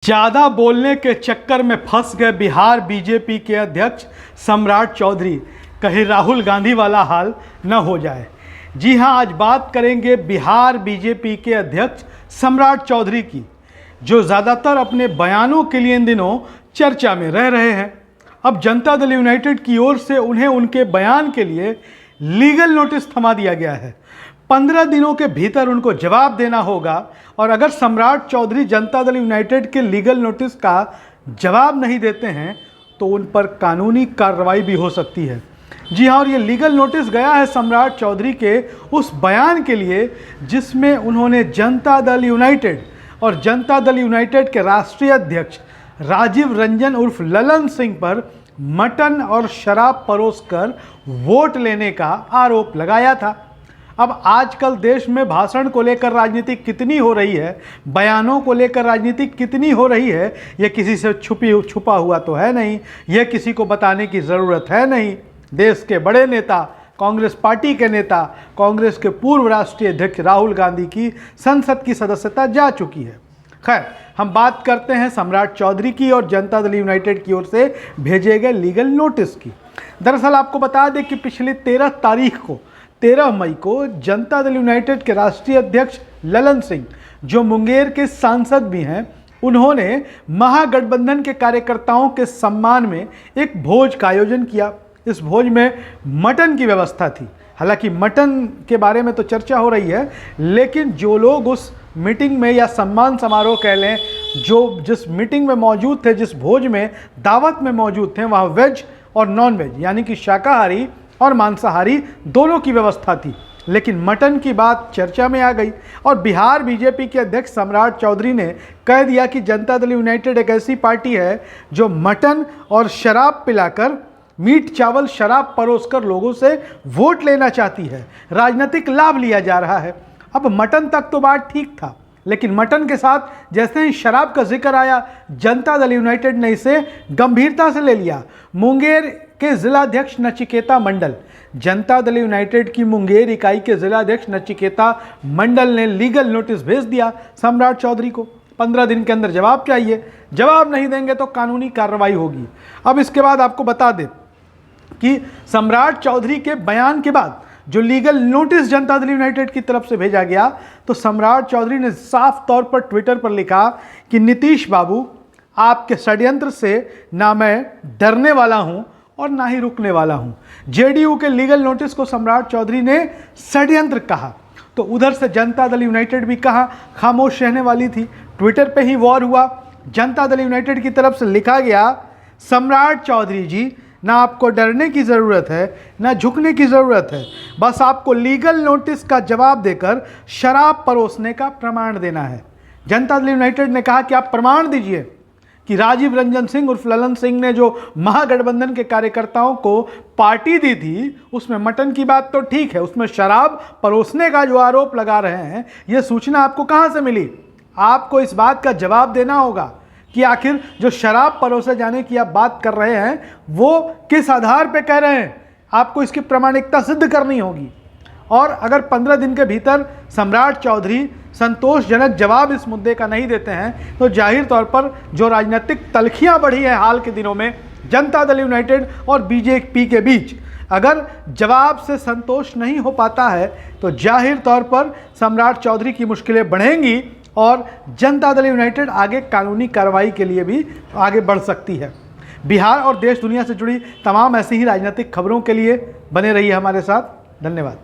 ज्यादा बोलने के चक्कर में फंस गए बिहार बीजेपी के अध्यक्ष सम्राट चौधरी, कहीं राहुल गांधी वाला हाल न हो जाए। जी हां, आज बात करेंगे बिहार बीजेपी के अध्यक्ष सम्राट चौधरी की, जो ज़्यादातर अपने बयानों के लिए इन दिनों चर्चा में रह रहे हैं। अब जनता दल यूनाइटेड की ओर से उन्हें उनके बयान के लिए लीगल नोटिस थमा दिया गया है। 15 दिनों के भीतर उनको जवाब देना होगा, और अगर सम्राट चौधरी जनता दल यूनाइटेड के लीगल नोटिस का जवाब नहीं देते हैं तो उन पर कानूनी कार्रवाई भी हो सकती है। जी हाँ, और ये लीगल नोटिस गया है सम्राट चौधरी के उस बयान के लिए जिसमें उन्होंने जनता दल यूनाइटेड और जनता दल यूनाइटेड के राष्ट्रीय अध्यक्ष राजीव रंजन उर्फ ललन सिंह पर मटन और शराब परोसकर वोट लेने का आरोप लगाया था। अब आजकल देश में भाषण को लेकर राजनीति कितनी हो रही है, बयानों को लेकर राजनीति कितनी हो रही है, यह किसी से छुपा हुआ तो है नहीं, यह किसी को बताने की ज़रूरत है नहीं। देश के बड़े नेता, कांग्रेस पार्टी के नेता, कांग्रेस के पूर्व राष्ट्रीय अध्यक्ष राहुल गांधी की संसद की सदस्यता जा चुकी है। खैर, हम बात करते हैं सम्राट चौधरी की और जनता दल यूनाइटेड की ओर से भेजे गए लीगल नोटिस की। दरअसल आपको बता दें कि पिछली 13 मई को जनता दल यूनाइटेड के राष्ट्रीय अध्यक्ष ललन सिंह, जो मुंगेर के सांसद भी हैं, उन्होंने महागठबंधन के कार्यकर्ताओं के सम्मान में एक भोज का आयोजन किया। इस भोज में मटन की व्यवस्था थी। हालांकि मटन के बारे में तो चर्चा हो रही है, लेकिन जो लोग उस मीटिंग में या सम्मान समारोह कह लें, जो जिस मीटिंग में मौजूद थे, जिस भोज में दावत में मौजूद थे, वहाँ वेज और नॉन वेज यानी कि शाकाहारी और मांसाहारी दोनों की व्यवस्था थी। लेकिन मटन की बात चर्चा में आ गई और बिहार बीजेपी के अध्यक्ष सम्राट चौधरी ने कह दिया कि जनता दल यूनाइटेड एक ऐसी पार्टी है जो मटन और शराब पिलाकर, मीट चावल शराब परोसकर लोगों से वोट लेना चाहती है, राजनीतिक लाभ लिया जा रहा है। अब मटन तक तो बात ठीक था, लेकिन मटन के साथ जैसे ही शराब का जिक्र आया, जनता दल यूनाइटेड ने इसे गंभीरता से ले लिया। मुंगेर के जिलाध्यक्ष नचिकेता मंडल, जनता दल यूनाइटेड की मुंगेर इकाई के जिलाध्यक्ष नचिकेता मंडल ने लीगल नोटिस भेज दिया सम्राट चौधरी को। 15 दिन के अंदर जवाब चाहिए, जवाब नहीं देंगे तो कानूनी कार्रवाई होगी। अब इसके बाद आपको बता दें कि सम्राट चौधरी के बयान के बाद जो legal notice Janata Dal United की तरफ से भेजा गया, तो सम्राट चौधरी ने साफ तौर पर ट्विटर पर लिखा कि नीतीश बाबू, आपके षड्यंत्र से ना मैं डरने वाला हूं और ना ही रुकने वाला हूं। जेडीयू के लीगल नोटिस को सम्राट चौधरी ने षड्यंत्र कहा, तो उधर से जनता दल यूनाइटेड भी कहां खामोश रहने वाली थी। ट्विटर पे ही वॉर हुआ। जनता दल यूनाइटेड की तरफ से लिखा गया, सम्राट चौधरी जी, ना आपको डरने की ज़रूरत है, ना झुकने की ज़रूरत है, बस आपको लीगल नोटिस का जवाब देकर शराब परोसने का प्रमाण देना है। जनता दल यूनाइटेड ने कहा कि आप प्रमाण दीजिए कि राजीव रंजन सिंह उर्फ ललन सिंह ने जो महागठबंधन के कार्यकर्ताओं को पार्टी दी थी, उसमें मटन की बात तो ठीक है, उसमें शराब परोसने का जो आरोप लगा रहे हैं, यह सूचना आपको कहाँ से मिली? आपको इस बात का जवाब देना होगा कि आखिर जो शराब परोसे जाने की आप बात कर रहे हैं वो किस आधार पे कह रहे हैं। आपको इसकी प्रामाणिकता सिद्ध करनी होगी। और अगर 15 दिन के भीतर सम्राट चौधरी संतोषजनक जवाब इस मुद्दे का नहीं देते हैं, तो जाहिर तौर पर जो राजनीतिक तल्खियां बढ़ी हैं हाल के दिनों में जनता दल यूनाइटेड और बीजेपी के बीच, अगर जवाब से संतोष नहीं हो पाता है तो जाहिर तौर पर सम्राट चौधरी की मुश्किलें बढ़ेंगी और जनता दल यूनाइटेड आगे कानूनी कार्रवाई के लिए भी आगे बढ़ सकती है। बिहार और देश दुनिया से जुड़ी तमाम ऐसी ही राजनीतिक खबरों के लिए बने रहिए हमारे साथ। धन्यवाद।